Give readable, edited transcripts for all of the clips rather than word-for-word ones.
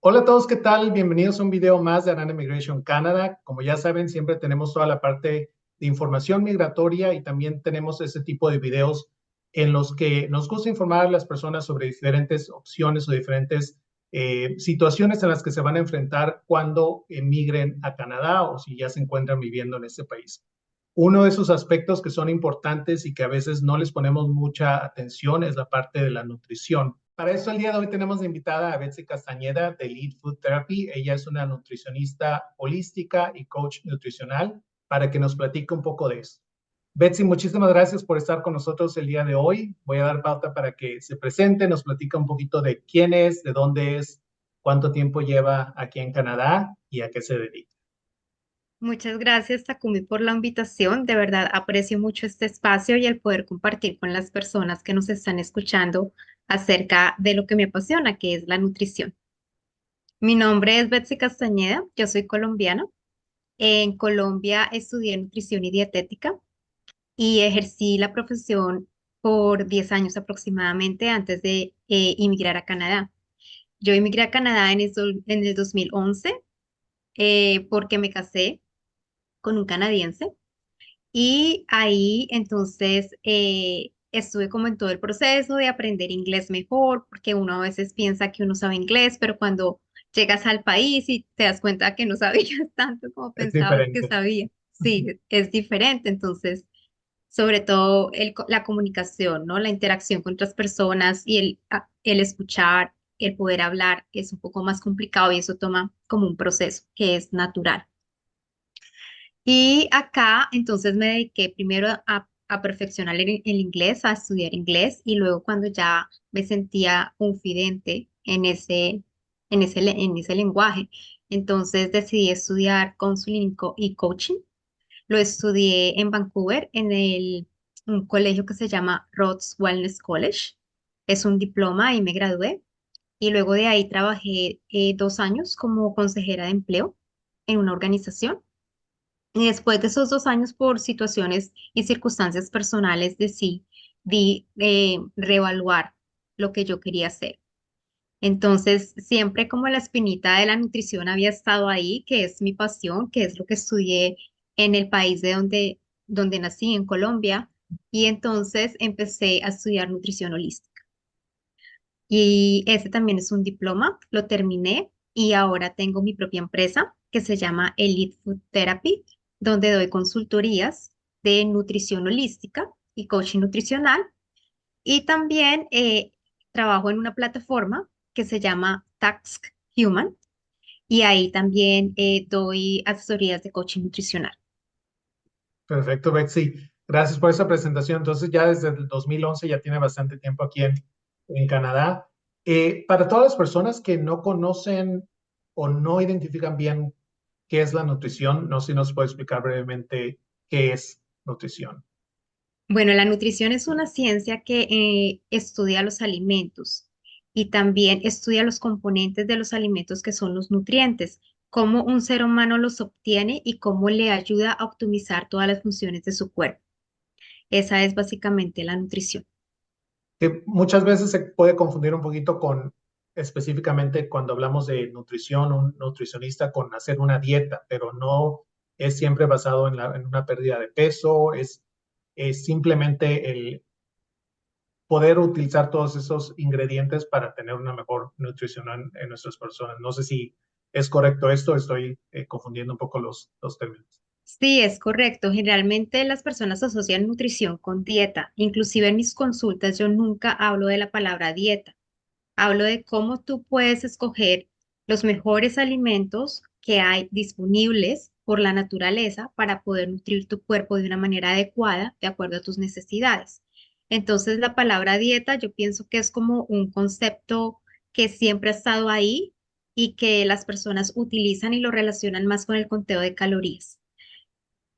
Hola a todos, ¿qué tal? Bienvenidos a un video más de Aran Immigration Canada. Como ya saben, siempre tenemos toda la parte de información migratoria y también tenemos ese tipo de videos en los que nos gusta informar a las personas sobre diferentes opciones o diferentes situaciones en las que se van a enfrentar cuando emigren a Canadá o si ya se encuentran viviendo en este país. Uno de esos aspectos que son importantes y que a veces no les ponemos mucha atención es la parte de la nutrición. Para eso el día de hoy tenemos de invitada a Betsy Castañeda de Lead Food Therapy. Ella es una nutricionista holística y coach nutricional para que nos platique un poco de eso. Betsy, muchísimas gracias por estar con nosotros el día de hoy. Voy a dar pauta para que se presente, nos platique un poquito de quién es, de dónde es, cuánto tiempo lleva aquí en Canadá y a qué se dedica. Muchas gracias, Takumi, por la invitación. De verdad, aprecio mucho este espacio y el poder compartir con las personas que nos están escuchando acerca de lo que me apasiona, que es la nutrición. Mi nombre es Betsy Castañeda, yo soy colombiana. En Colombia estudié nutrición y dietética y ejercí la profesión por 10 años aproximadamente antes de inmigrar a Canadá. Yo emigré a Canadá en el 2011 porque me casé con un canadiense. Y ahí entonces estuve como en todo el proceso de aprender inglés mejor, porque uno a veces piensa que uno sabe inglés, pero cuando llegas al país y te das cuenta que no sabías tanto como Es pensabas que diferente. sabía, sí, es diferente. Entonces, sobre todo la comunicación, ¿no? La interacción con otras personas y el escuchar, el poder hablar es un poco más complicado y eso toma como un proceso que es natural. Y acá entonces me dediqué primero a perfeccionar el inglés, a estudiar inglés y luego cuando ya me sentía confidente en ese lenguaje, entonces decidí estudiar counseling y coaching. Lo estudié en Vancouver un colegio que se llama Rhodes Wellness College. Es un diploma y me gradué. Y luego de ahí trabajé 2 años como consejera de empleo en una organización. Y después de esos 2 años, por situaciones y circunstancias personales, decidí reevaluar lo que yo quería hacer. Entonces, siempre como la espinita de la nutrición había estado ahí, que es mi pasión, que es lo que estudié en el país donde nací, en Colombia. Y entonces empecé a estudiar nutrición holística. Y ese también es un diploma, lo terminé y ahora tengo mi propia empresa que se llama Elite Food Therapy, donde doy consultorías de nutrición holística y coaching nutricional. Y también trabajo en una plataforma que se llama Task Human y ahí también doy asesorías de coaching nutricional. Perfecto, Betsy. Gracias por esa presentación. Entonces, ya desde el 2011 ya tiene bastante tiempo aquí en Canadá. Para todas las personas que no conocen o no identifican bien qué es la nutrición, no sé si nos puede explicar brevemente qué es nutrición. Bueno, la nutrición es una ciencia que estudia los alimentos y también estudia los componentes de los alimentos que son los nutrientes, cómo un ser humano los obtiene y cómo le ayuda a optimizar todas las funciones de su cuerpo. Esa es básicamente la nutrición. Que muchas veces se puede confundir un poquito con específicamente cuando hablamos de nutrición, un nutricionista con hacer una dieta, pero no es siempre basado en una pérdida de peso, es simplemente el poder utilizar todos esos ingredientes para tener una mejor nutrición en nuestras personas. No sé si es correcto esto, estoy confundiendo un poco los términos. Sí, es correcto. Generalmente las personas asocian nutrición con dieta. Inclusive en mis consultas yo nunca hablo de la palabra dieta. Hablo de cómo tú puedes escoger los mejores alimentos que hay disponibles por la naturaleza para poder nutrir tu cuerpo de una manera adecuada, de acuerdo a tus necesidades. Entonces, la palabra dieta yo pienso que es como un concepto que siempre ha estado ahí y que las personas utilizan y lo relacionan más con el conteo de calorías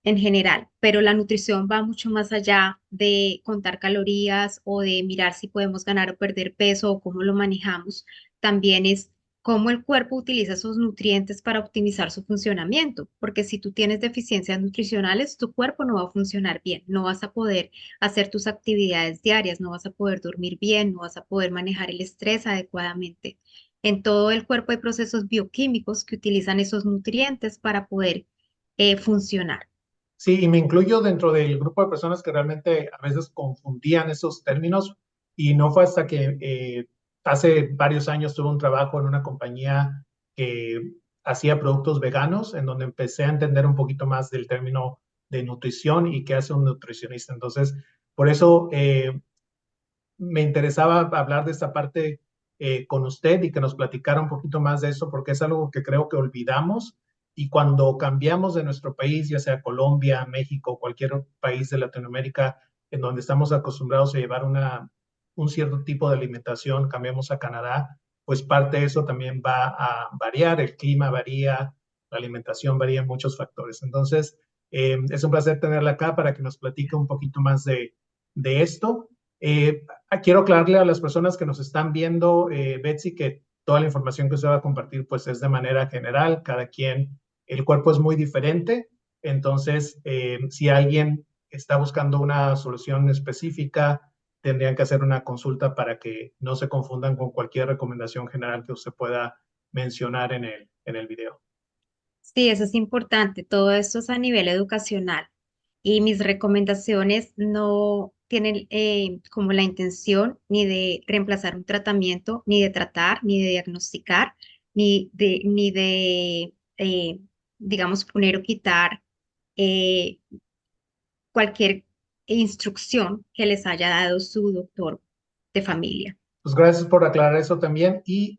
en general, pero la nutrición va mucho más allá de contar calorías o de mirar si podemos ganar o perder peso o cómo lo manejamos. También es cómo el cuerpo utiliza esos nutrientes para optimizar su funcionamiento, porque si tú tienes deficiencias nutricionales, tu cuerpo no va a funcionar bien, no vas a poder hacer tus actividades diarias, no vas a poder dormir bien, no vas a poder manejar el estrés adecuadamente. En todo el cuerpo hay procesos bioquímicos que utilizan esos nutrientes para poder funcionar. Sí, y me incluyo dentro del grupo de personas que realmente a veces confundían esos términos y no fue hasta que hace varios años tuve un trabajo en una compañía que hacía productos veganos, en donde empecé a entender un poquito más del término de nutrición y qué hace un nutricionista. Entonces, por eso me interesaba hablar de esta parte con usted y que nos platicara un poquito más de eso, porque es algo que creo que olvidamos y cuando cambiamos de nuestro país, ya sea Colombia, México, cualquier país de Latinoamérica, en donde estamos acostumbrados a llevar un cierto tipo de alimentación, cambiamos a Canadá, pues parte de eso también va a variar, el clima varía, la alimentación varía en muchos factores. Entonces, es un placer tenerla acá para que nos platique un poquito más de esto. Quiero aclararle a las personas que nos están viendo, Betsy, que toda la información que usted va a compartir pues es de manera general, cada quien, el cuerpo es muy diferente, entonces si alguien está buscando una solución específica, tendrían que hacer una consulta para que no se confundan con cualquier recomendación general que usted pueda mencionar en el video. Sí, eso es importante. Todo esto es a nivel educacional y mis recomendaciones no tienen como la intención ni de reemplazar un tratamiento, ni de tratar, ni de diagnosticar, ni de digamos, poner o quitar eh, cualquier instrucción que les haya dado su doctor de familia. Pues gracias por aclarar eso también. Y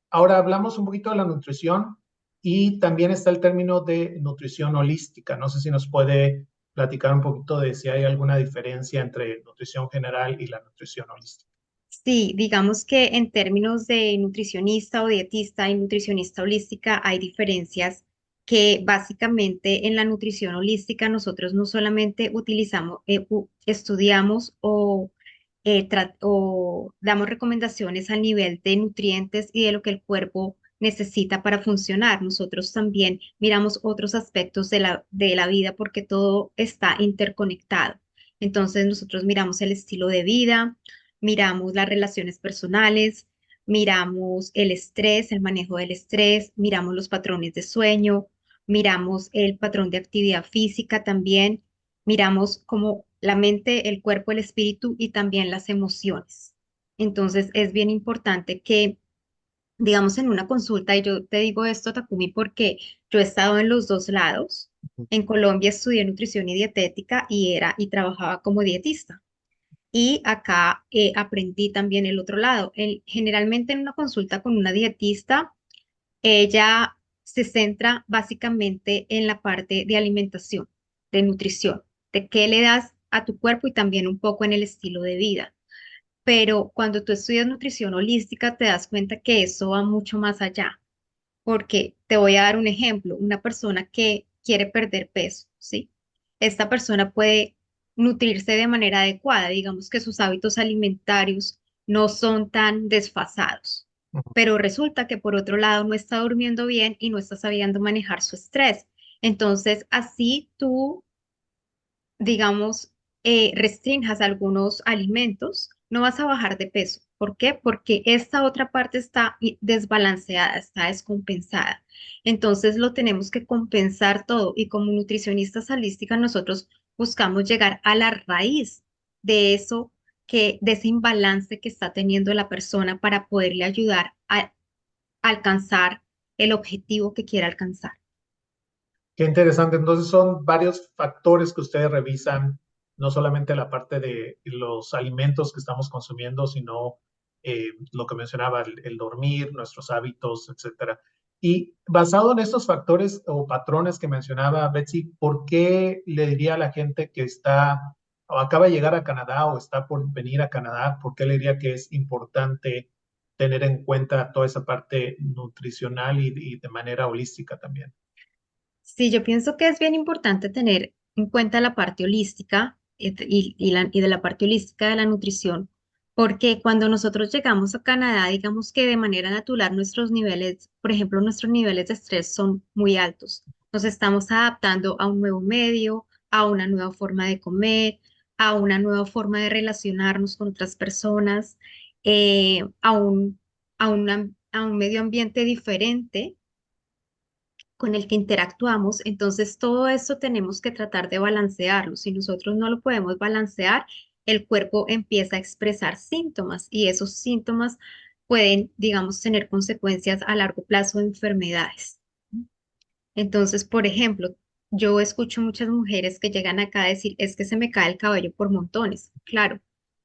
ahora hablamos un poquito de la nutrición y también está el término de nutrición holística. No sé si nos puede platicar un poquito de si hay alguna diferencia entre nutrición general y la nutrición holística. Sí, digamos que en términos de nutricionista o dietista y nutricionista holística hay diferencias que básicamente en la nutrición holística nosotros no solamente utilizamos, estudiamos o damos recomendaciones a nivel de nutrientes y de lo que el cuerpo necesita para funcionar. Nosotros también miramos otros aspectos de la vida porque todo está interconectado. Entonces nosotros miramos el estilo de vida, miramos las relaciones personales, miramos el estrés, el manejo del estrés, miramos los patrones de sueño, miramos el patrón de actividad física también, miramos como la mente, el cuerpo, el espíritu y también las emociones. Entonces es bien importante que, digamos, en una consulta, y yo te digo esto, Takumi, porque yo he estado en los dos lados. En Colombia estudié nutrición y dietética y trabajaba como dietista. Y acá aprendí también el otro lado. Generalmente en una consulta con una dietista, ella se centra básicamente en la parte de alimentación, de nutrición, de qué le das a tu cuerpo y también un poco en el estilo de vida. Pero cuando tú estudias nutrición holística, te das cuenta que eso va mucho más allá, porque te voy a dar un ejemplo, una persona que quiere perder peso, ¿sí? Esta persona puede nutrirse de manera adecuada, digamos que sus hábitos alimentarios no son tan desfasados, pero resulta que por otro lado no está durmiendo bien y no está sabiendo manejar su estrés. Entonces, así tú digamos, restrinjas algunos alimentos, no vas a bajar de peso. ¿Por qué? Porque esta otra parte está desbalanceada, está descompensada. Entonces lo tenemos que compensar todo y como nutricionistas holísticas nosotros buscamos llegar a la raíz de eso de ese imbalance que está teniendo la persona para poderle ayudar a alcanzar el objetivo que quiere alcanzar. Qué interesante. Entonces son varios factores que ustedes revisan, no solamente la parte de los alimentos que estamos consumiendo, sino lo que mencionaba, el dormir, nuestros hábitos, etcétera. Y basado en estos factores o patrones que mencionaba Betsy, ¿por qué le diría a la gente que está o acaba de llegar a Canadá o está por venir a Canadá, por qué le diría que es importante tener en cuenta toda esa parte nutricional y de manera holística también? Sí, yo pienso que es bien importante tener en cuenta la parte holística y de la parte holística de la nutrición, porque cuando nosotros llegamos a Canadá, digamos que de manera natural nuestros niveles, por ejemplo, nuestros niveles de estrés son muy altos. Nos estamos adaptando a un nuevo medio, a una nueva forma de comer, a una nueva forma de relacionarnos con otras personas, a un a un medio ambiente diferente con el que interactuamos, entonces todo esto tenemos que tratar de balancearlo. Si nosotros no lo podemos balancear, el cuerpo empieza a expresar síntomas y esos síntomas pueden, digamos, tener consecuencias a largo plazo de enfermedades. Entonces, por ejemplo, yo escucho muchas mujeres que llegan acá a decir, es que se me cae el cabello por montones. Claro,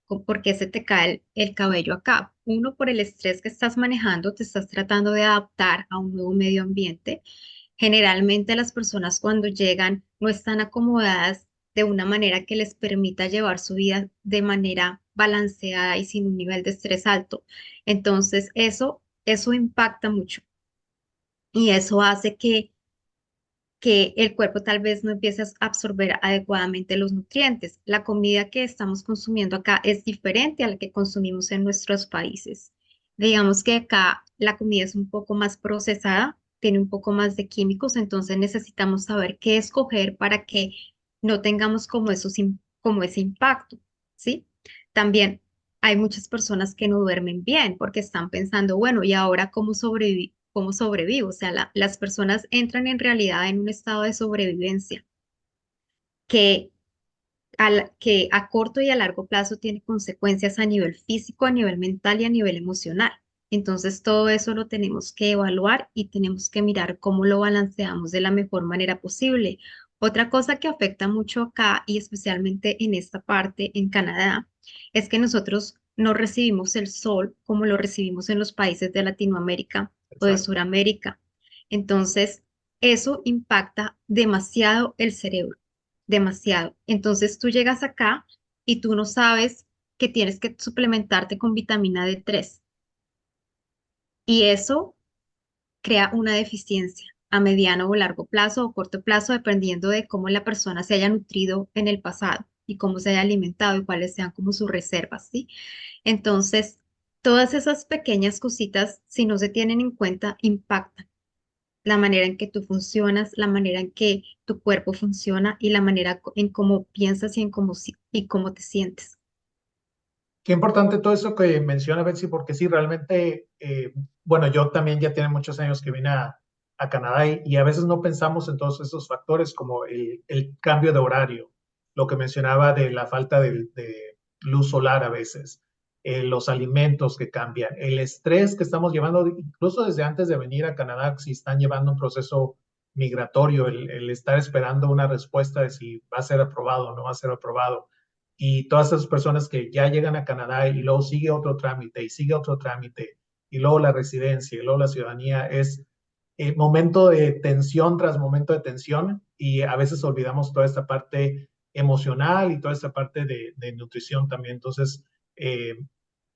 ¿por qué se te cae el cabello acá? Uno, por el estrés que estás manejando, te estás tratando de adaptar a un nuevo medio ambiente. Generalmente las personas cuando llegan no están acomodadas de una manera que les permita llevar su vida de manera balanceada y sin un nivel de estrés alto. Entonces, eso impacta mucho y eso hace que el cuerpo tal vez no empiece a absorber adecuadamente los nutrientes. La comida que estamos consumiendo acá es diferente a la que consumimos en nuestros países. Digamos que acá la comida es un poco más procesada, tiene un poco más de químicos, entonces necesitamos saber qué escoger para que no tengamos como como ese impacto, ¿sí? También hay muchas personas que no duermen bien porque están pensando, bueno, ¿y ahora cómo sobrevivo? ¿Cómo sobrevivo? O sea, las personas entran en realidad en un estado de sobrevivencia que, que a corto y a largo plazo tiene consecuencias a nivel físico, a nivel mental y a nivel emocional. Entonces, todo eso lo tenemos que evaluar y tenemos que mirar cómo lo balanceamos de la mejor manera posible. Otra cosa que afecta mucho acá y especialmente en esta parte, en Canadá, es que nosotros no recibimos el sol como lo recibimos en los países de Latinoamérica o de Exacto. Sudamérica. Entonces, eso impacta demasiado el cerebro, demasiado. Entonces, tú llegas acá y tú no sabes que tienes que suplementarte con vitamina D3 y eso crea una deficiencia a mediano o largo plazo o corto plazo, dependiendo de cómo la persona se haya nutrido en el pasado y cómo se haya alimentado y cuáles sean como sus reservas, ¿sí? Entonces, todas esas pequeñas cositas, si no se tienen en cuenta, impactan la manera en que tú funcionas, la manera en que tu cuerpo funciona y la manera en cómo piensas y en cómo, y cómo te sientes. Qué importante todo eso que menciona Betsy, porque sí, realmente, bueno, yo también ya tiene muchos años que vine a Canadá y a veces no pensamos en todos esos factores como el cambio de horario, lo que mencionaba de la falta de luz solar a veces, los alimentos que cambian, el estrés que estamos llevando, incluso desde antes de venir a Canadá, si están llevando un proceso migratorio, el estar esperando una respuesta de si va a ser aprobado o no va a ser aprobado y todas esas personas que ya llegan a Canadá y luego sigue otro trámite y sigue otro trámite y luego la residencia y luego la ciudadanía es momento de tensión tras momento de tensión y a veces olvidamos toda esta parte emocional y toda esta parte de nutrición también. Entonces, eh,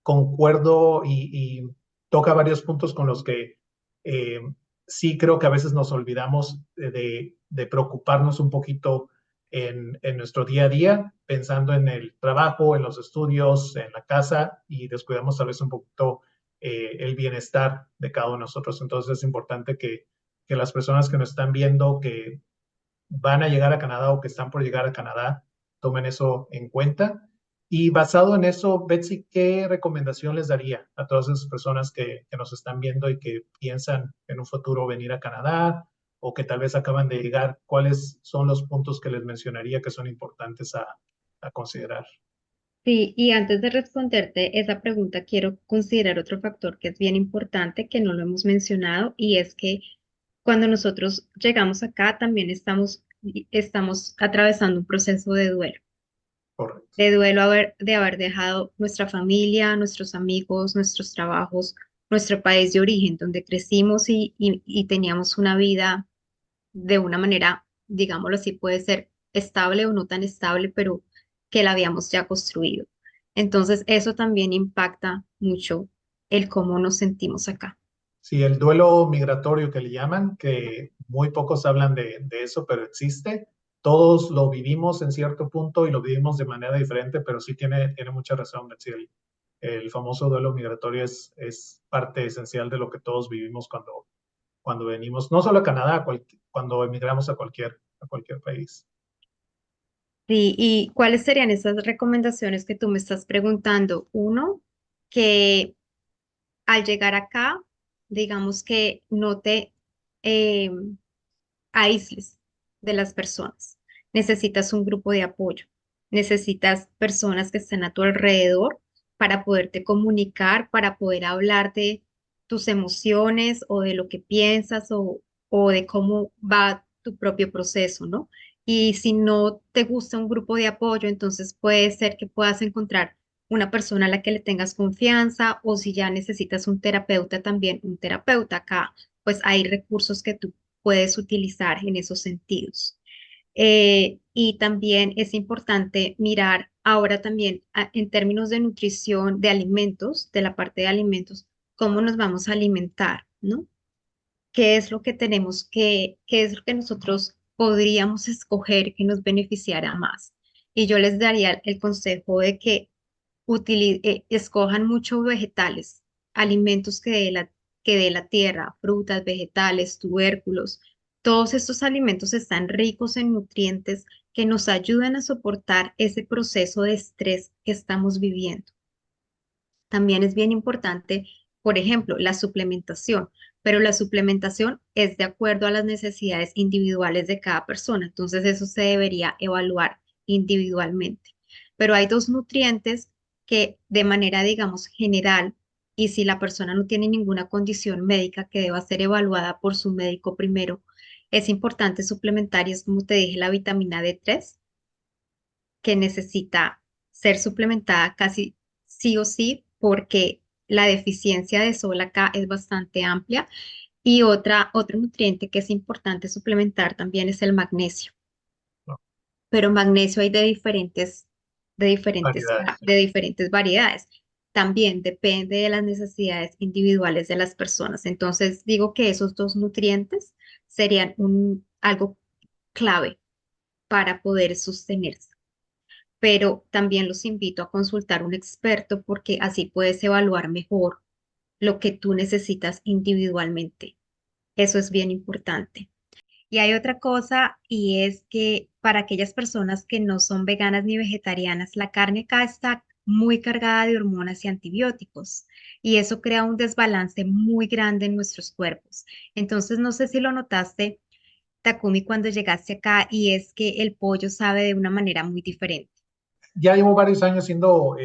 concuerdo y toca varios puntos con los que eh, sí creo que a veces nos olvidamos de preocuparnos un poquito en nuestro día a día, pensando en el trabajo, en los estudios, en la casa y descuidamos tal vez un poquito el bienestar de cada uno de nosotros. Entonces es importante que las personas que nos están viendo, que van a llegar a Canadá o que están por llegar a Canadá, tomen eso en cuenta. Y basado en eso, Betsy, ¿qué recomendación les daría a todas esas personas que nos están viendo y que piensan en un futuro venir a Canadá o que tal vez acaban de llegar? ¿Cuáles son los puntos que les mencionaría que son importantes a considerar? Sí, y antes de responderte esa pregunta, quiero considerar otro factor que es bien importante, que no lo hemos mencionado, y es que cuando nosotros llegamos acá también estamos atravesando un proceso Correcto. de duelo de haber dejado nuestra familia, nuestros amigos, nuestros trabajos, nuestro país de origen, donde crecimos y teníamos una vida de una manera, digámoslo así, puede ser estable o no tan estable, pero que la habíamos ya construido. Entonces, eso también impacta mucho el cómo nos sentimos acá. Sí, el duelo migratorio que le llaman, que muy pocos hablan de eso, pero existe. Todos lo vivimos en cierto punto y lo vivimos de manera diferente, pero sí tiene mucha razón, Betsy. El famoso duelo migratorio es parte esencial de lo que todos vivimos cuando venimos, no solo a Canadá, cuando emigramos a cualquier país. Sí, ¿y cuáles serían esas recomendaciones que tú me estás preguntando? Uno, que al llegar acá digamos que no te eh, aísles de las personas. Necesitas un grupo de apoyo, necesitas personas que estén a tu alrededor para poderte comunicar, para poder hablar de tus emociones o de lo que piensas o de cómo va tu propio proceso, ¿no? Y si no te gusta un grupo de apoyo, entonces puede ser que puedas encontrar una persona a la que le tengas confianza o si ya necesitas un terapeuta también, un terapeuta acá, pues hay recursos que tú puedes utilizar en esos sentidos. Y también es importante mirar ahora también en términos de nutrición, de alimentos, de la parte de alimentos, cómo nos vamos a alimentar, ¿no? ¿Qué es lo que tenemos qué es lo que nosotros podríamos escoger que nos beneficiara más? Y yo les daría el consejo de que escojan mucho vegetales, alimentos que de la tierra, frutas, vegetales, tubérculos. Todos estos alimentos están ricos en nutrientes que nos ayudan a soportar ese proceso de estrés que estamos viviendo. También es bien importante, por ejemplo, la suplementación, pero la suplementación es de acuerdo a las necesidades individuales de cada persona, entonces eso se debería evaluar individualmente. Pero hay dos nutrientes que de manera, digamos, general, y si la persona no tiene ninguna condición médica que deba ser evaluada por su médico primero, es importante suplementar y es como te dije, la vitamina D3 que necesita ser suplementada casi sí o sí porque la deficiencia de sol acá es bastante amplia. Y otro nutriente que es importante suplementar también es el magnesio. ¿no? Pero magnesio hay Variedades. de diferentes variedades. También depende de las necesidades individuales de las personas. Entonces, digo que esos dos nutrientes serían algo clave para poder sostenerse, pero también los invito a consultar un experto porque así puedes evaluar mejor lo que tú necesitas individualmente. Eso es bien importante. Y hay otra cosa y es que para aquellas personas que no son veganas ni vegetarianas, la carne acá está muy cargada de hormonas y antibióticos y eso crea un desbalance muy grande en nuestros cuerpos. Entonces, no sé si lo notaste, Takumi, cuando llegaste acá y es que el pollo sabe de una manera muy diferente. Ya llevo varios años siendo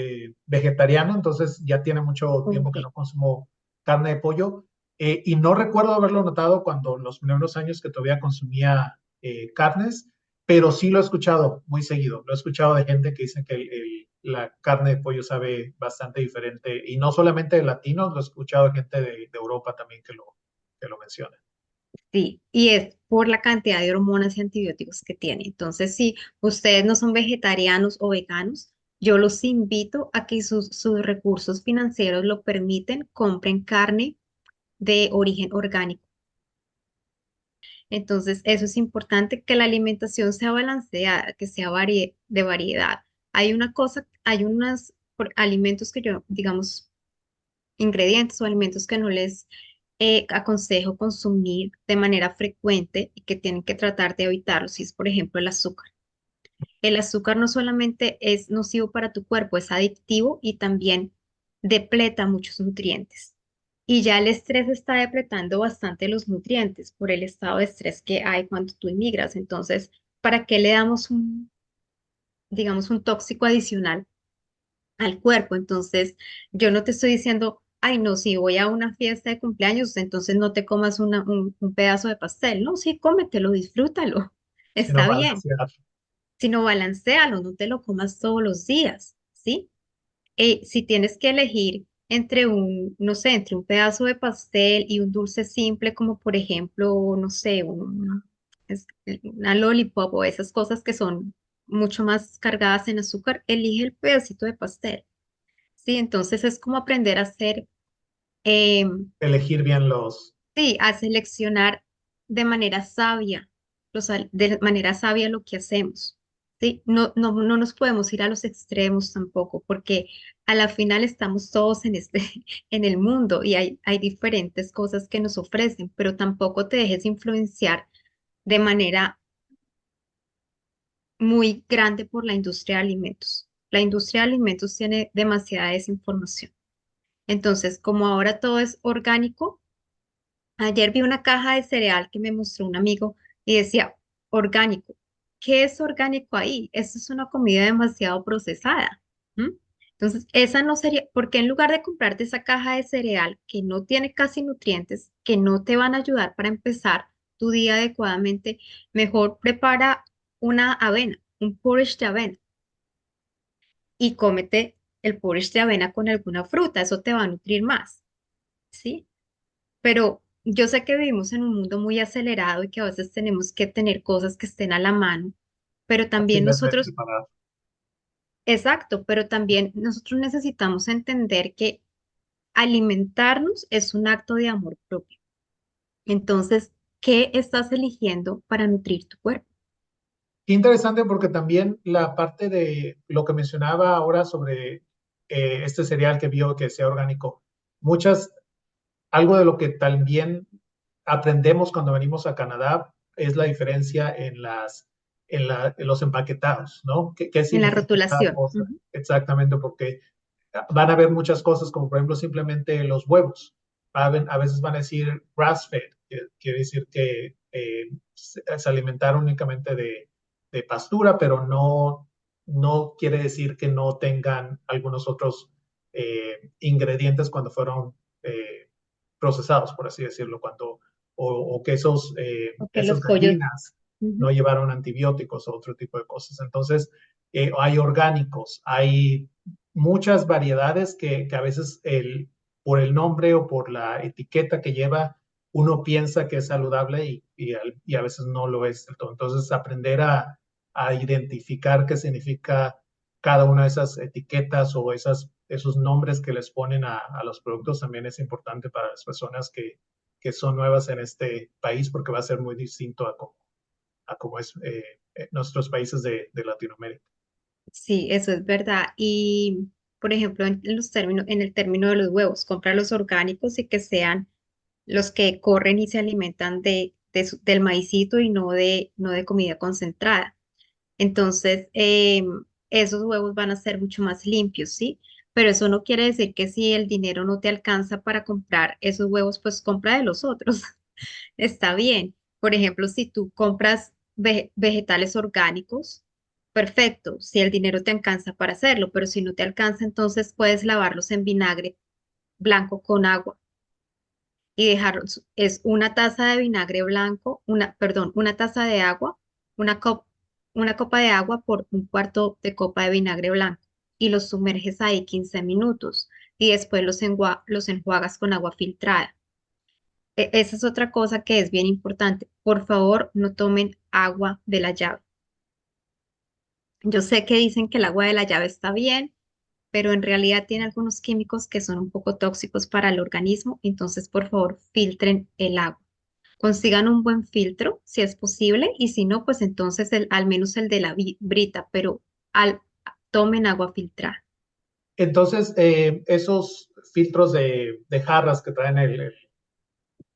vegetariano, entonces ya tiene mucho tiempo Ok. que no consumo carne de pollo. Y no recuerdo haberlo notado cuando los primeros años que todavía consumía carnes, pero sí lo he escuchado muy seguido. Lo he escuchado de gente que dice que la carne de pollo sabe bastante diferente, y no solamente de latinos, lo he escuchado de gente de Europa también que lo menciona. Sí, y es por la cantidad de hormonas y antibióticos que tiene. Entonces, si ustedes no son vegetarianos o veganos, yo los invito a que sus recursos financieros lo permiten, compren carne de origen orgánico. Entonces, eso es importante, que la alimentación sea balanceada, que sea de variedad. Hay una cosa, hay unos alimentos que yo, digamos, ingredientes o alimentos que no les aconsejo consumir de manera frecuente y que tienen que tratar de evitarlos, si es por ejemplo el azúcar. El azúcar no solamente es nocivo para tu cuerpo, es adictivo y también depleta muchos nutrientes. Y ya el estrés está depletando bastante los nutrientes por el estado de estrés que hay cuando tú inmigras. Entonces, ¿para qué le damos digamos, un tóxico adicional al cuerpo? Entonces, yo no te estoy diciendo, ay, no, si voy a una fiesta de cumpleaños, entonces no te comas un pedazo de pastel. No, sí, cómetelo, disfrútalo, Sino está bien, balancear. sino balancealo, no te lo comas todos los días, ¿sí? Si tienes que elegir entre no sé, entre un pedazo de pastel y un dulce simple, como por ejemplo, no sé, una lollipop o esas cosas que son mucho más cargadas en azúcar, elige el pedacito de pastel. Sí, entonces es como aprender a hacer, Elegir bien los... sí, a seleccionar de manera sabia, de manera sabia lo que hacemos. Sí, no nos podemos ir a los extremos tampoco, porque a la final estamos todos en en el mundo y hay diferentes cosas que nos ofrecen, pero tampoco te dejes influenciar de manera muy grande por la industria de alimentos. La industria de alimentos tiene demasiada desinformación. Entonces, como ahora todo es orgánico, Ayer vi una caja de cereal que me mostró un amigo y decía orgánico. ¿Qué es orgánico ahí? Eso es una comida demasiado procesada. ¿M? Entonces, esa no sería, porque en lugar de comprarte esa caja de cereal que no tiene casi nutrientes, que no te van a ayudar para empezar tu día adecuadamente, mejor prepara una avena, un porridge de avena y cómete el porridge de avena con alguna fruta, eso te va a nutrir más, ¿sí? Pero yo sé que vivimos en un mundo muy acelerado y que a veces tenemos que tener cosas que estén a la mano, pero también Fáciles de nosotros, preparar. exacto, pero también nosotros necesitamos entender que alimentarnos es un acto de amor propio. Entonces, ¿qué estás eligiendo para nutrir tu cuerpo? Qué interesante porque también la parte de lo que mencionaba ahora sobre este cereal que vio que sea orgánico, muchas, algo de lo que también aprendemos cuando venimos a Canadá es la diferencia en en los empaquetados, ¿no? ¿Qué En la significa cada rotulación. cosa? Ujú. Exactamente, porque van a haber muchas cosas, como por ejemplo simplemente los huevos. A veces van a decir grass-fed, que quiere decir que se alimentaron únicamente de pastura, pero no quiere decir que no tengan algunos otros ingredientes cuando fueron procesados, por así decirlo, o que O que esas los pollos. gallinas no Ujú. llevaron antibióticos o otro tipo de cosas. Entonces, hay orgánicos, hay muchas variedades que a veces por el nombre o por la etiqueta que lleva, uno piensa que es saludable y a veces no lo es del todo. Entonces, aprender a identificar qué significa cada una de esas etiquetas o esos nombres que les ponen a los productos también es importante para las personas que son nuevas en este país porque va a ser muy distinto a cómo es nuestros países de Latinoamérica. Sí, eso es verdad. Y, por ejemplo, en los términos, en el término de los huevos, compra los orgánicos y que sean los que corren y se alimentan del maicito y no de comida concentrada. Entonces, esos huevos van a ser mucho más limpios, ¿sí? Pero eso no quiere decir que si el dinero no te alcanza para comprar esos huevos, pues compra de los otros. Está bien. Por ejemplo, si tú compras vegetales orgánicos, perfecto, si el dinero te alcanza para hacerlo, pero si no te alcanza, entonces puedes lavarlos en vinagre blanco con agua y dejarlos. Es una taza de vinagre blanco, perdón, una taza de agua, una, una copa de agua por un cuarto de copa de vinagre blanco y los sumerges ahí 15 minutos y después los enjuagas con agua filtrada. Esa es otra cosa que es bien importante. Por favor, no tomen agua de la llave. Yo sé que dicen que el agua de la llave está bien, pero en realidad tiene algunos químicos que son un poco tóxicos para el organismo, entonces por favor filtren el agua. Consigan un buen filtro si es posible y si no, pues entonces al menos el de la brita, pero al, tomen agua filtrada. Entonces, esos filtros de jarras que traen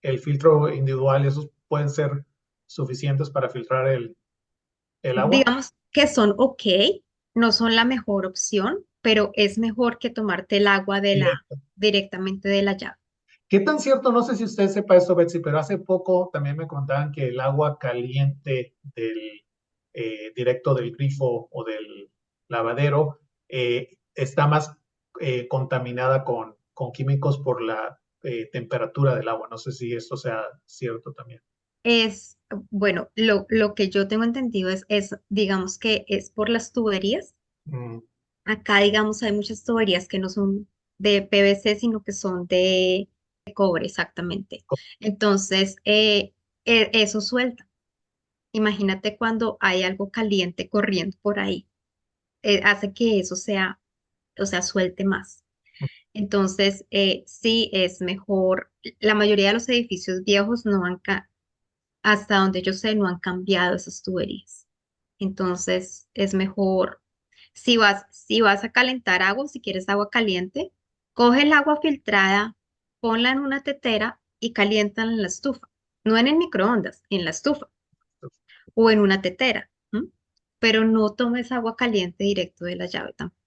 el filtro individual, esos pueden ser suficientes para filtrar el agua. Digamos que son ok, no son la mejor opción, pero es mejor que tomarte el agua Directo. directamente de la llave. ¿Qué tan cierto? No sé si usted sepa esto, Betsy, pero hace poco también me contaban que el agua caliente directo del grifo o del lavadero está más contaminada con químicos por la temperatura del agua. No sé si esto sea cierto también. Es, bueno, lo que yo tengo entendido digamos que es por las tuberías. Mm, Acá, digamos, hay muchas tuberías que no son de PVC, sino que son de cobre, exactamente. Entonces, eso suelta. Imagínate cuando hay algo caliente corriendo por ahí, hace que eso sea, o sea, suelte más. Entonces, sí es mejor. La mayoría de los edificios viejos no han, hasta donde yo sé, no han cambiado esas tuberías. Entonces, es mejor, si vas a calentar agua, si quieres agua caliente, coge el agua filtrada, ponla en una tetera y caliéntala en la estufa. No en el microondas, en la estufa o en una tetera. ¿M? Pero no tomes agua caliente directo de la llave tampoco.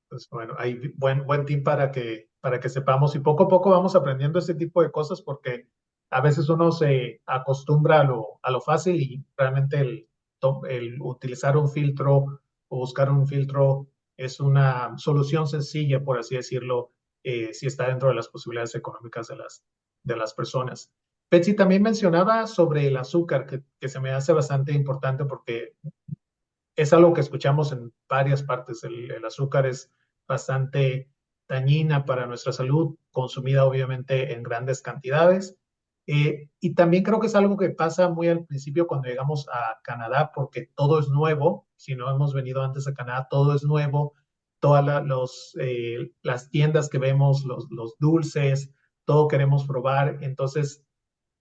pues bueno, hay buen tip para que sepamos y poco a poco vamos aprendiendo este tipo de cosas porque a veces uno se acostumbra a lo fácil y realmente el utilizar un filtro o buscar un filtro es una solución sencilla, por así decirlo, si está dentro de las posibilidades económicas de las personas. Betsy también mencionaba sobre el azúcar, que se me hace bastante importante porque es algo que escuchamos en varias partes. El azúcar es bastante dañina para nuestra salud, consumida obviamente en grandes cantidades. Y también creo que es algo que pasa muy al principio cuando llegamos a Canadá, porque todo es nuevo. Si no hemos venido antes a Canadá, todo es nuevo. Todas las tiendas que vemos, los dulces, todo queremos probar. Entonces,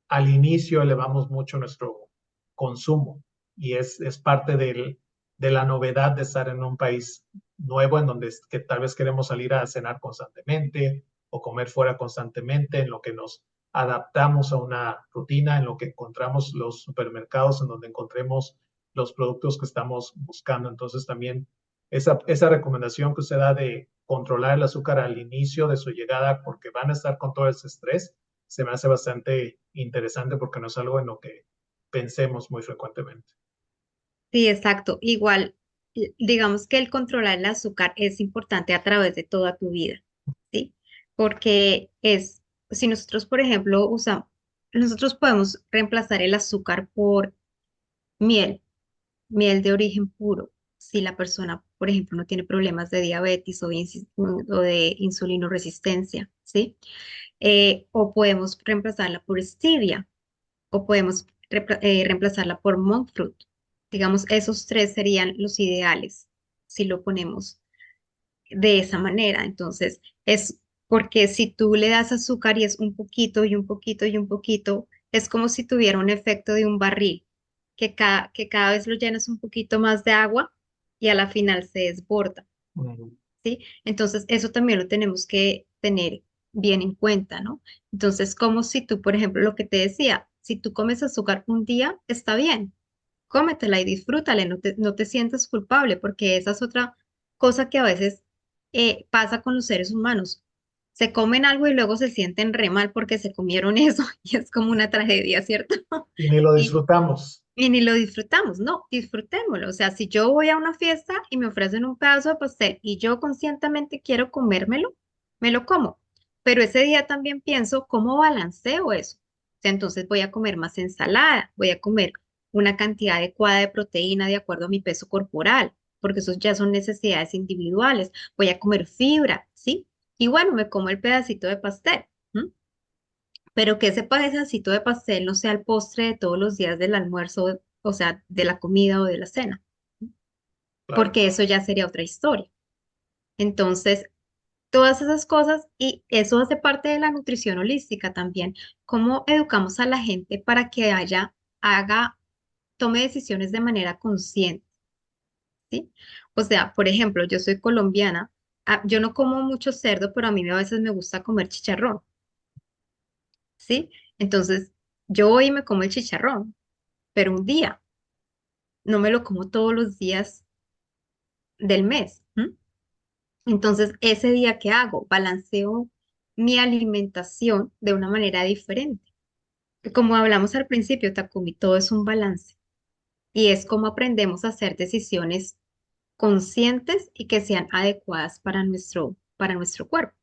al inicio elevamos mucho nuestro consumo y es parte de la novedad de estar en un país nuevo en donde que tal vez queremos salir a cenar constantemente o comer fuera constantemente, en lo que nos adaptamos a una rutina, en lo que encontramos los supermercados, en donde encontremos los productos que estamos buscando. Entonces también esa recomendación que usted da de controlar el azúcar al inicio de su llegada, porque van a estar con todo ese estrés, se me hace bastante interesante porque no es algo en lo que pensemos muy frecuentemente. Sí, exacto. Igual, digamos que el controlar el azúcar es importante a través de toda tu vida, ¿sí? Porque si nosotros, por ejemplo, nosotros podemos reemplazar el azúcar por miel, miel de origen puro, si la persona, por ejemplo, no tiene problemas de diabetes o de insulinoresistencia, ¿sí? O podemos reemplazarla por stevia o podemos reemplazarla por monk fruit. Digamos, esos tres serían los ideales si lo ponemos de esa manera. Entonces, es porque si tú le das azúcar y es un poquito y un poquito y un poquito, es como si tuviera un efecto de un barril, que cada vez lo llenas un poquito más de agua y a la final se desborda. Mm, ¿Sí? Entonces, eso también lo tenemos que tener bien en cuenta, ¿no? Entonces, como si tú, por ejemplo, lo que te decía, si tú comes azúcar un día, está bien, cómetela y disfrútala, no te sientas culpable, porque esa es otra cosa que a veces pasa con los seres humanos. Se comen algo y luego se sienten re mal porque se comieron eso y es como una tragedia, ¿cierto? y ni lo Y disfrutamos. y ni lo disfrutamos, no, disfrutémoslo. O sea, si yo voy a una fiesta y me ofrecen un pedazo de pastel y yo conscientemente quiero comérmelo, me lo como. Pero ese día también pienso, ¿cómo balanceo eso? O sea, entonces voy a comer más ensalada, voy a comer una cantidad adecuada de proteína de acuerdo a mi peso corporal, porque esos ya son necesidades individuales. Voy a comer fibra, ¿sí? Y bueno, me como el pedacito de pastel. ¿M? Pero que ese pedacito de pastel no sea el postre de todos los días del almuerzo, o sea, de la comida o de la cena, Claro. porque eso ya sería otra historia. Entonces, todas esas cosas, y eso hace parte de la nutrición holística también, cómo educamos a la gente para que haga, tome decisiones de manera consciente, ¿sí? O sea, por ejemplo, yo soy colombiana, yo no como mucho cerdo, pero a mí a veces me gusta comer chicharrón, ¿sí? Entonces, yo voy y me como el chicharrón, pero un día. No me lo como todos los días del mes. ¿M? Entonces, ese día que hago, balanceo mi alimentación de una manera diferente. Como hablamos al principio, Takumi, todo es un balance y es como aprendemos a hacer decisiones conscientes y que sean adecuadas para nuestro cuerpo.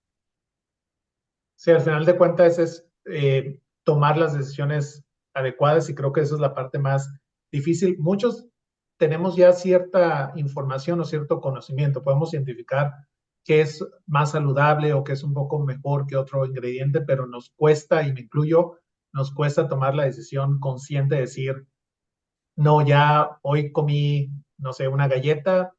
Sí, al final de cuentas es tomar las decisiones adecuadas y creo que esa es la parte más difícil. Muchos tenemos ya cierta información o cierto conocimiento, podemos identificar qué es más saludable o qué es un poco mejor que otro ingrediente, pero nos cuesta, y me incluyo, nos cuesta tomar la decisión consciente de decir, no, ya hoy comí, no sé, una galleta,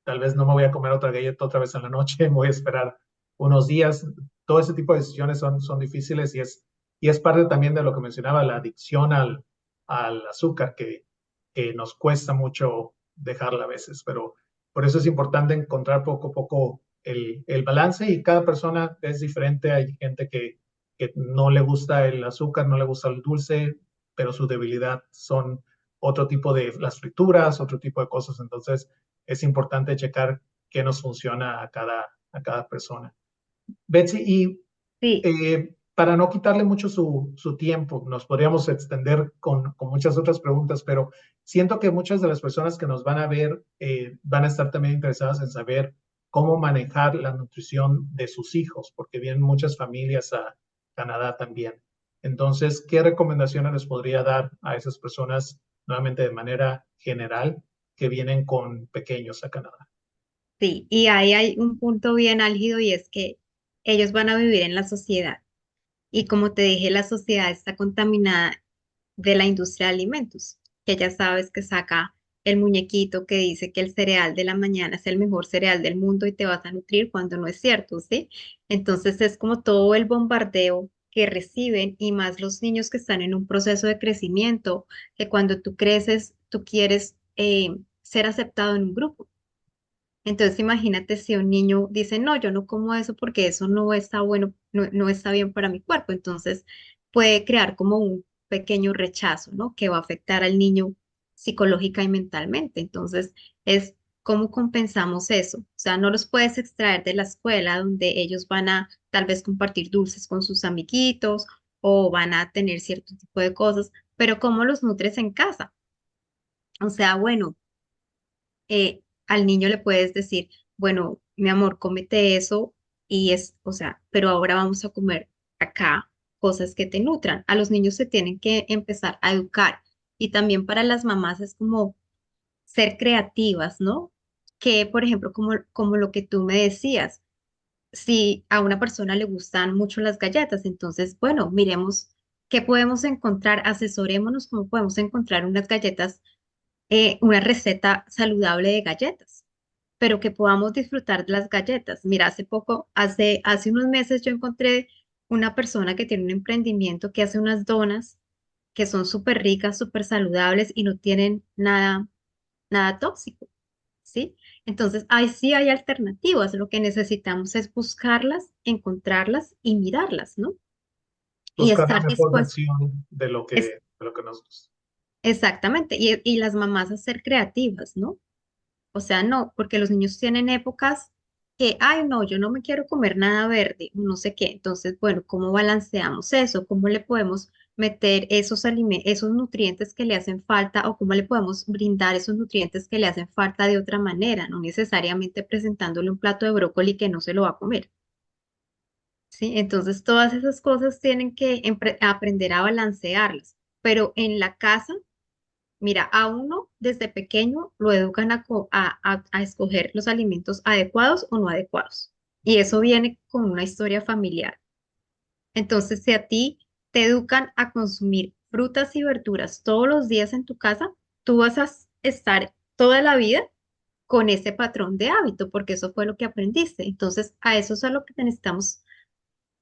tal vez no me voy a comer otra galleta otra vez en la noche, me voy a esperar unos días. Todo ese tipo de decisiones son difíciles y es parte también de lo que mencionaba, la adicción al azúcar, que nos cuesta mucho dejarla a veces, pero por eso es importante encontrar poco a poco el balance y cada persona es diferente. Hay gente que no le gusta el azúcar, no le gusta el dulce, pero su debilidad son otro tipo de las frituras, otro tipo de cosas. Entonces, es importante checar qué nos funciona a cada persona. Betsy, y Sí, para no quitarle mucho su tiempo, nos podríamos extender con muchas otras preguntas, pero siento que muchas de las personas que nos van a ver van a estar también interesadas en saber cómo manejar la nutrición de sus hijos, porque vienen muchas familias a Canadá también. Entonces, ¿qué recomendaciones les podría dar a esas personas, nuevamente de manera general, que vienen con pequeños a Canadá? Sí, y ahí hay un punto bien álgido y es que ellos van a vivir en la sociedad. Y como te dije, la sociedad está contaminada de la industria de alimentos, que ya sabes que saca el muñequito que dice que el cereal de la mañana es el mejor cereal del mundo y te vas a nutrir cuando no es cierto, ¿sí? Entonces es como todo el bombardeo que reciben y más los niños que están en un proceso de crecimiento, que cuando tú creces, tú quieres ser aceptado en un grupo. Entonces, imagínate si un niño dice, no, yo no como eso porque eso no está bueno, no está bien para mi cuerpo. Entonces, puede crear como un pequeño rechazo, ¿no? Que va a afectar al niño psicológica y mentalmente. Entonces, es cómo compensamos eso. O sea, no los puedes extraer de la escuela donde ellos van a tal vez compartir dulces con sus amiguitos o van a tener cierto tipo de cosas, pero ¿cómo los nutres en casa? O sea, bueno, al niño le puedes decir, bueno, mi amor, cómete eso y es, o sea, pero ahora vamos a comer acá cosas que te nutran. A los niños se tienen que empezar a educar y también para las mamás es como ser creativas, ¿no? Que, por ejemplo, como lo que tú me decías, si a una persona le gustan mucho las galletas, entonces, bueno, miremos qué podemos encontrar, asesorémonos cómo podemos encontrar unas galletas, una receta saludable de galletas pero que podamos disfrutar de las galletas. Mira, hace unos meses yo encontré una persona que tiene un emprendimiento que hace unas donas que son súper ricas, súper saludables y no tienen nada tóxico, ¿sí? Entonces, ahí sí hay alternativas. Lo que necesitamos es buscarlas, encontrarlas y mirarlas, ¿no? Y Buscar la estar mejor dispuestos. versión Es, de lo que nos gusta. exactamente. Y las mamás a ser creativas, ¿no? O sea, no, porque los niños tienen épocas que, ay, no, yo no me quiero comer nada verde, no sé qué. Entonces, bueno, ¿cómo balanceamos eso? ¿Cómo le podemos meter esos nutrientes que le hacen falta o cómo le podemos brindar esos nutrientes que le hacen falta de otra manera, no necesariamente presentándole un plato de brócoli que no se lo va a comer? ¿Sí? Entonces, todas esas cosas tienen que aprender a balancearlas, pero en la casa. Mira, a uno desde pequeño lo educan a escoger los alimentos adecuados o no adecuados. Y eso viene con una historia familiar. Entonces, si a ti te educan a consumir frutas y verduras todos los días en tu casa, tú vas a estar toda la vida con ese patrón de hábito, porque eso fue lo que aprendiste. Entonces, a eso es a lo que necesitamos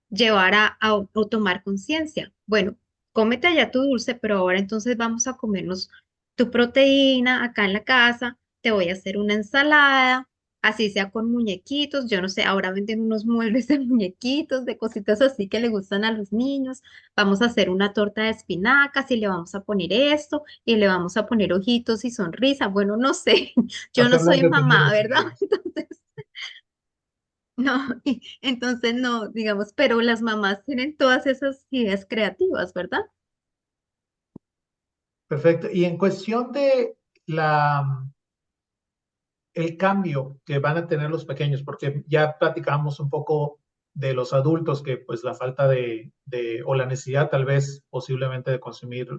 llevar o tomar conciencia. Bueno, cómete allá tu dulce, pero ahora entonces vamos a comernos tu proteína acá en la casa, te voy a hacer una ensalada, así sea con muñequitos, yo no sé, ahora venden unos muebles de muñequitos, de cositas así que le gustan a los niños, vamos a hacer una torta de espinacas y le vamos a poner esto y le vamos a poner ojitos y sonrisa, bueno, no sé, yo no Hacerlo soy mamá, entretenido para ¿verdad? ellos. No, y entonces no, digamos, pero las mamás tienen todas esas ideas creativas, ¿verdad? Perfecto. Y en cuestión de el cambio que van a tener los pequeños, porque ya platicamos un poco de los adultos que pues la falta o la necesidad tal vez posiblemente de consumir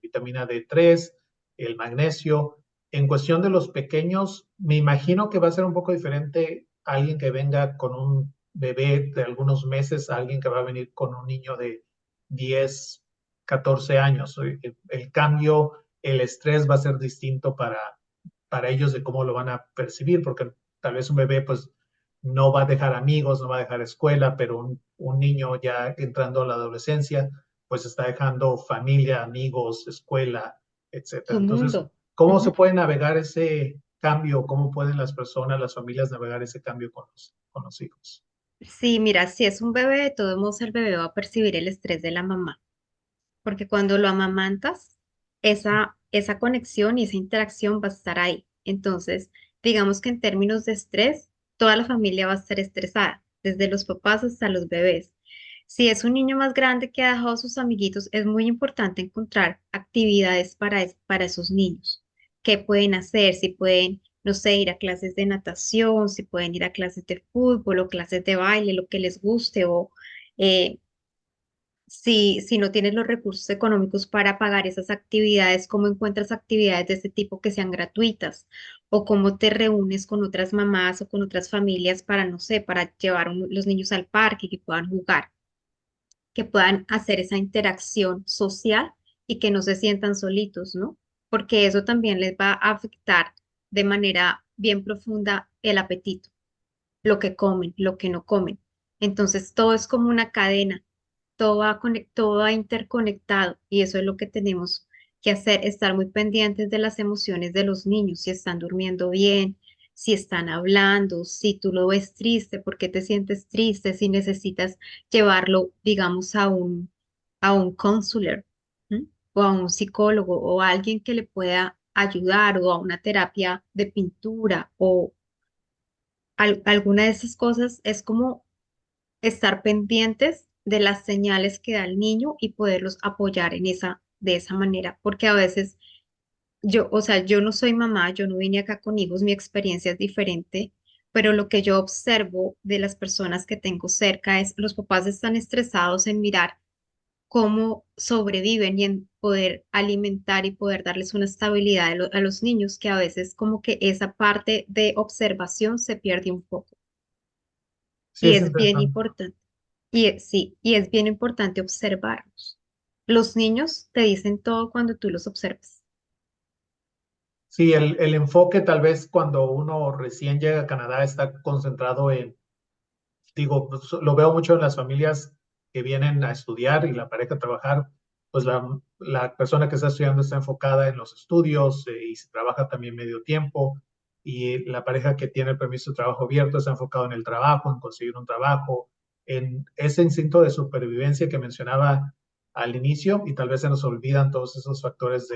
vitamina D3, el magnesio. En cuestión de los pequeños, me imagino que va a ser un poco diferente alguien que venga con un bebé de algunos meses a alguien que va a venir con un niño de 10, 14 años. El cambio, el estrés va a ser distinto para ellos de cómo lo van a percibir, porque tal vez un bebé pues no va a dejar amigos, no va a dejar escuela, pero un niño ya entrando a la adolescencia pues está dejando familia, amigos, escuela, etcétera. Su Entonces, mundo. ¿cómo se Ujú. puede navegar ese cambio? ¿Cómo pueden las personas, las familias navegar ese cambio con los hijos? Sí, mira, si es un bebé, de todos modos el bebé va a percibir el estrés de la mamá, porque cuando lo amamantas, esa conexión y esa interacción va a estar ahí. Entonces, digamos que en términos de estrés, toda la familia va a estar estresada, desde los papás hasta los bebés. Si es un niño más grande que ha dejado a sus amiguitos, es muy importante encontrar actividades para esos niños. ¿Qué pueden hacer? Si pueden, no sé, ir a clases de natación, si pueden ir a clases de fútbol o clases de baile, lo que les guste, o eh, si no tienes los recursos económicos para pagar esas actividades, ¿cómo encuentras actividades de ese tipo que sean gratuitas? ¿O cómo te reúnes con otras mamás o con otras familias para, no sé, para llevar los niños al parque y que puedan jugar, que puedan hacer esa interacción social y que no se sientan solitos, ¿no? Porque eso también les va a afectar de manera bien profunda el apetito, lo que comen, lo que no comen. Entonces, todo es como una cadena, todo va interconectado y eso es lo que tenemos que hacer, estar muy pendientes de las emociones de los niños, si están durmiendo bien, si están hablando, si tú lo ves triste, por qué te sientes triste, si necesitas llevarlo, digamos, a un counselor, ¿m? O a un psicólogo o a alguien que le pueda ayudar o a una terapia de pintura o alguna de esas cosas es como estar pendientes de las señales que da el niño y poderlos apoyar de esa manera, porque a veces yo, o sea, yo no soy mamá, yo no vine acá con hijos, mi experiencia es diferente, pero lo que yo observo de las personas que tengo cerca es los papás están estresados en mirar cómo sobreviven y en poder alimentar y poder darles una estabilidad a los niños, que a veces como que esa parte de observación se pierde un poco. Sí, Y es es bien interesante. importante. Sí, y es bien importante observarlos. Los niños te dicen todo cuando tú los observas. Sí, el enfoque tal vez cuando uno recién llega a Canadá está concentrado en, digo, pues, lo veo mucho en las familias que vienen a estudiar y la pareja a trabajar, pues la persona que está estudiando está enfocada en los estudios y se trabaja también medio tiempo y la pareja que tiene el permiso de trabajo abierto está enfocado en el trabajo, en conseguir un trabajo, en ese instinto de supervivencia que mencionaba al inicio y tal vez se nos olvidan todos esos factores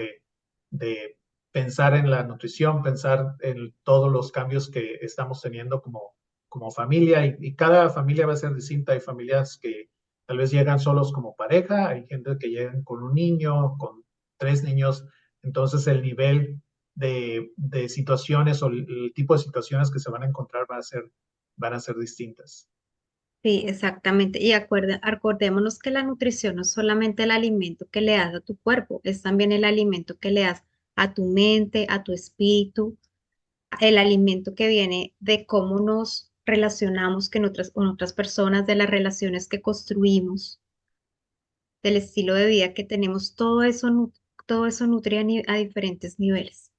de pensar en la nutrición, pensar en todos los cambios que estamos teniendo como familia y cada familia va a ser distinta. Hay familias que tal vez llegan solos como pareja, hay gente que llegan con un niño, con tres niños, entonces el nivel de situaciones o el tipo de situaciones que se van a encontrar van a ser distintas. Sí, exactamente. Y acordémonos que la nutrición no es solamente el alimento que le das a tu cuerpo, es también el alimento que le das a tu mente, a tu espíritu, el alimento que viene de cómo nos relacionamos con otras personas, de las relaciones que construimos, del estilo de vida que tenemos, todo eso nutre a diferentes niveles.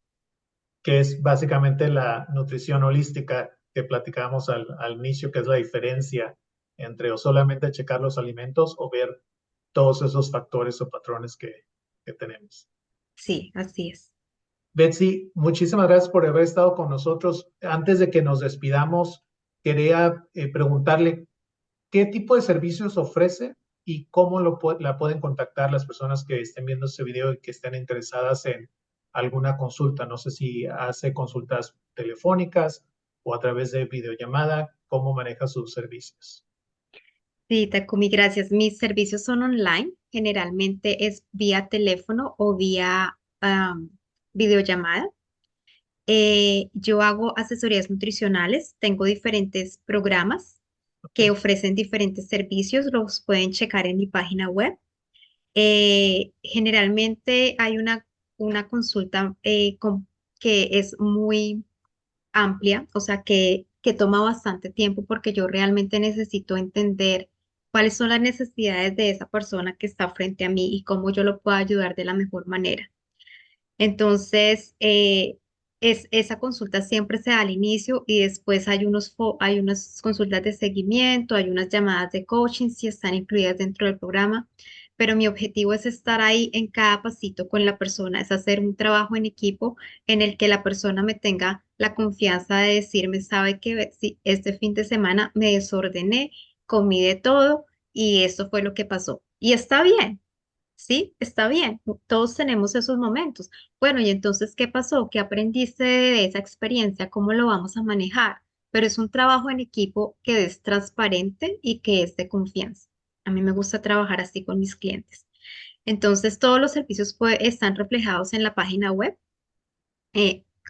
Que es básicamente la nutrición holística que platicábamos al inicio, que es la diferencia entre o solamente checar los alimentos o ver todos esos factores o patrones que tenemos. Sí, así es. Betsy, muchísimas gracias por haber estado con nosotros. Antes de que nos despidamos, quería preguntarle qué tipo de servicios ofrece y cómo la pueden contactar las personas que estén viendo este video y que estén interesadas en alguna consulta. No sé si hace consultas telefónicas o a través de videollamada, cómo maneja sus servicios. Sí, Takumi, gracias. Mis servicios son online, generalmente es vía teléfono o vía videollamada. Yo hago asesorías nutricionales, tengo diferentes programas que Ok. ofrecen diferentes servicios, los pueden checar en mi página web. Generalmente hay una consulta que es muy amplia, o sea, que toma bastante tiempo porque yo realmente necesito entender cuáles son las necesidades de esa persona que está frente a mí y cómo yo lo puedo ayudar de la mejor manera. Entonces, esa consulta siempre se da al inicio y después hay unas consultas de seguimiento, hay unas llamadas de coaching si están incluidas dentro del programa, pero mi objetivo es estar ahí en cada pasito con la persona, es hacer un trabajo en equipo en el que la persona me tenga la confianza de decirme, sabe que si este fin de semana me desordené, comí de todo y esto fue lo que pasó. Y está bien. Sí, está bien, todos tenemos esos momentos. Bueno, y entonces, ¿qué pasó? ¿Qué aprendiste de esa experiencia? ¿Cómo lo vamos a manejar? Pero es un trabajo en equipo que es transparente y que es de confianza. A mí me gusta trabajar así con mis clientes. Entonces, todos los servicios están reflejados en la página web.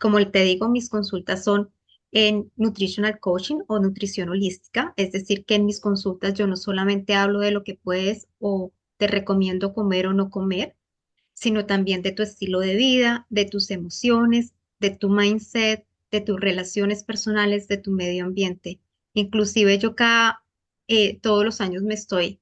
Como te digo, mis consultas son en nutritional coaching o nutrición holística, es decir, que en mis consultas yo no solamente hablo de lo que puedes o te recomiendo comer o no comer, sino también de tu estilo de vida, de tus emociones, de tu mindset, de tus relaciones personales, de tu medio ambiente. Inclusive yo todos los años me estoy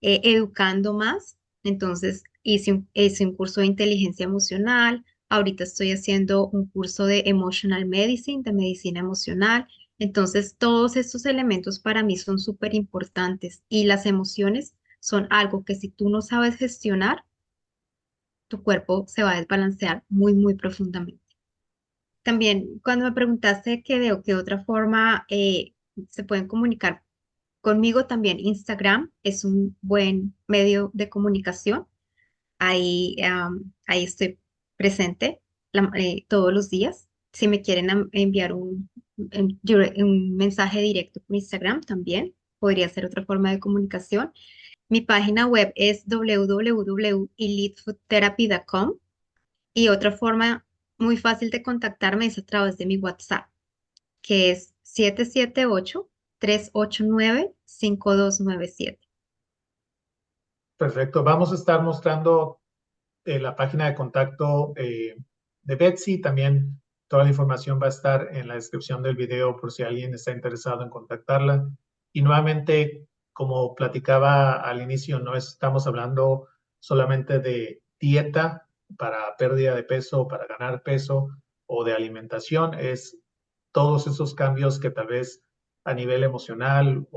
educando más. Entonces hice un curso de inteligencia emocional, ahorita estoy haciendo un curso de emotional medicine, de medicina emocional. Entonces todos estos elementos para mí son súper importantes y las emociones son algo que si tú no sabes gestionar, tu cuerpo se va a desbalancear muy, muy profundamente. También cuando me preguntaste que de qué otra forma se pueden comunicar conmigo, también Instagram es un buen medio de comunicación. Ahí estoy presente todos los días. Si me quieren enviar un mensaje directo por Instagram también, podría ser otra forma de comunicación. Mi página web es www.elitefoodtherapy.com y otra forma muy fácil de contactarme es a través de mi WhatsApp, que es 778-389-5297. Perfecto. Vamos a estar mostrando la página de contacto de Betsy. También toda la información va a estar en la descripción del video por si alguien está interesado en contactarla. Y nuevamente, como platicaba al inicio, no estamos hablando solamente de dieta para pérdida de peso, para ganar peso o de alimentación, es todos esos cambios que tal vez a nivel emocional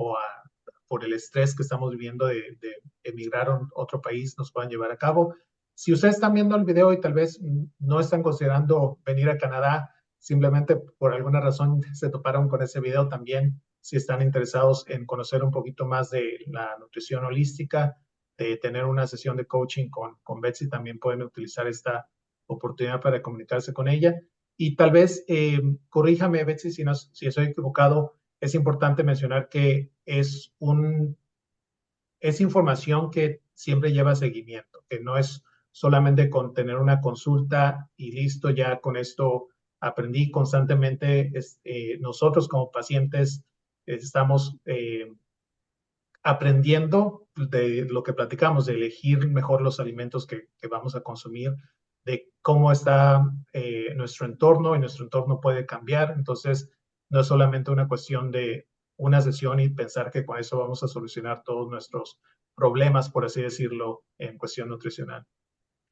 por el estrés que estamos viviendo de emigrar a otro país nos puedan llevar a cabo. Si ustedes están viendo el video y tal vez no están considerando venir a Canadá, simplemente por alguna razón se toparon con ese video también, si están interesados en conocer un poquito más de la nutrición holística, de tener una sesión de coaching con Betsy, también pueden utilizar esta oportunidad para comunicarse con ella. Y tal vez, corríjame, Betsy, si estoy equivocado, es importante mencionar que es información que siempre lleva seguimiento, que no es solamente con tener una consulta y listo, ya con esto aprendí constantemente. Nosotros como pacientes estamos aprendiendo de lo que platicamos, de elegir mejor los alimentos que vamos a consumir, de cómo está nuestro entorno y nuestro entorno puede cambiar. Entonces, no es solamente una cuestión de una sesión y pensar que con eso vamos a solucionar todos nuestros problemas, por así decirlo, en cuestión nutricional.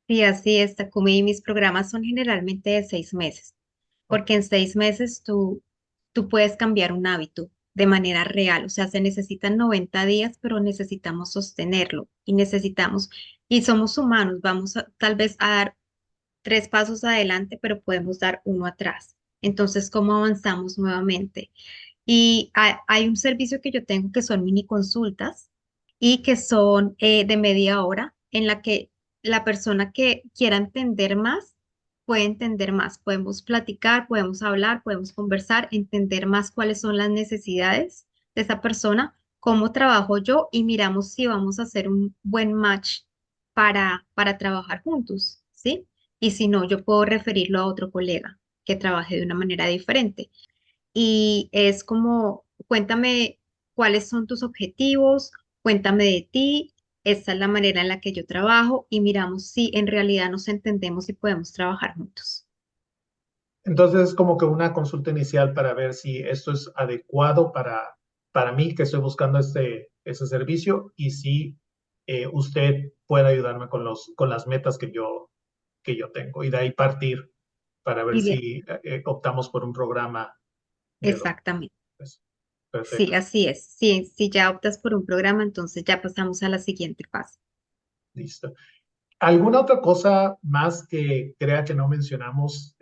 Y así es, Takumi, y mis programas son generalmente de 6 meses, Ok. porque en 6 meses tú puedes cambiar un hábito de manera real. O sea, se necesitan 90 días, pero necesitamos sostenerlo y somos humanos, tal vez a dar 3 pasos adelante, pero podemos dar uno atrás. Entonces, ¿cómo avanzamos nuevamente? Y hay un servicio que yo tengo que son mini consultas y que son de media hora en la que la persona que quiera entender más puede entender más. Podemos platicar, podemos hablar, podemos conversar, entender más cuáles son las necesidades de esa persona, cómo trabajo yo y miramos si vamos a hacer un buen match para trabajar juntos, ¿sí? Y si no, yo puedo referirlo a otro colega que trabaje de una manera diferente y es como, cuéntame cuáles son tus objetivos, cuéntame de ti, esta es la manera en la que yo trabajo y miramos si en realidad nos entendemos y podemos trabajar juntos. Entonces, es como que una consulta inicial para ver si esto es adecuado para mí, que estoy buscando ese servicio, y si usted puede ayudarme con las metas que yo tengo. Y de ahí partir para ver Y bien, si optamos por un programa de dos exactamente. meses. Sí, Perfecto, así es. Si ya optas por un programa, entonces ya pasamos a la siguiente fase. listo. ¿Alguna otra cosa más que crea que no mencionamos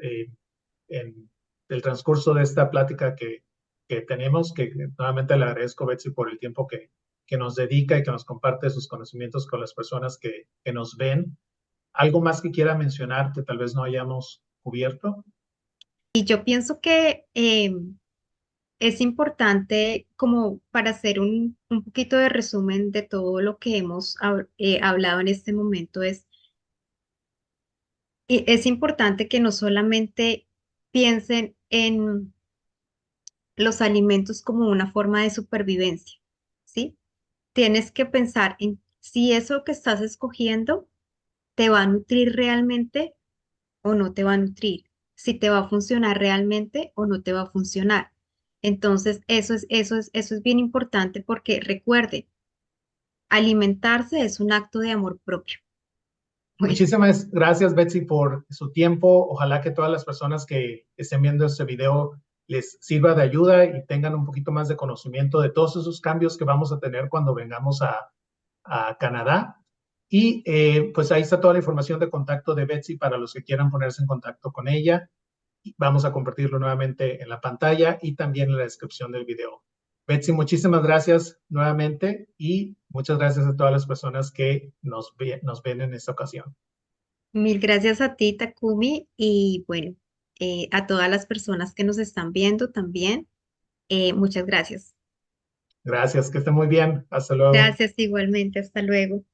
en el transcurso de esta plática que tenemos? Que nuevamente le agradezco, Betsy, por el tiempo que nos dedica y que nos comparte sus conocimientos con las personas que nos ven. ¿Algo más que quiera mencionar que tal vez no hayamos cubierto? Y yo pienso que es importante como para hacer un poquito de resumen de todo lo que hemos hablado en este momento, es importante que no solamente piensen en los alimentos como una forma de supervivencia, ¿sí? Tienes que pensar en si eso que estás escogiendo te va a nutrir realmente o no te va a nutrir, si te va a funcionar realmente o no te va a funcionar. Entonces, eso es bien importante porque recuerde, alimentarse es un acto de amor propio. Bueno, Muchísimas gracias, Betsy, por su tiempo. Ojalá que todas las personas que estén viendo este video les sirva de ayuda y tengan un poquito más de conocimiento de todos esos cambios que vamos a tener cuando vengamos a Canadá. Y pues ahí está toda la información de contacto de Betsy para los que quieran ponerse en contacto con ella. Vamos a compartirlo nuevamente en la pantalla y también en la descripción del video. Betsy, muchísimas gracias nuevamente y muchas gracias a todas las personas que nos ven en esta ocasión. mil gracias a ti, Takumi, y bueno, a todas las personas que nos están viendo también, muchas gracias. Gracias, que esté muy bien. Hasta luego. Gracias igualmente, hasta luego.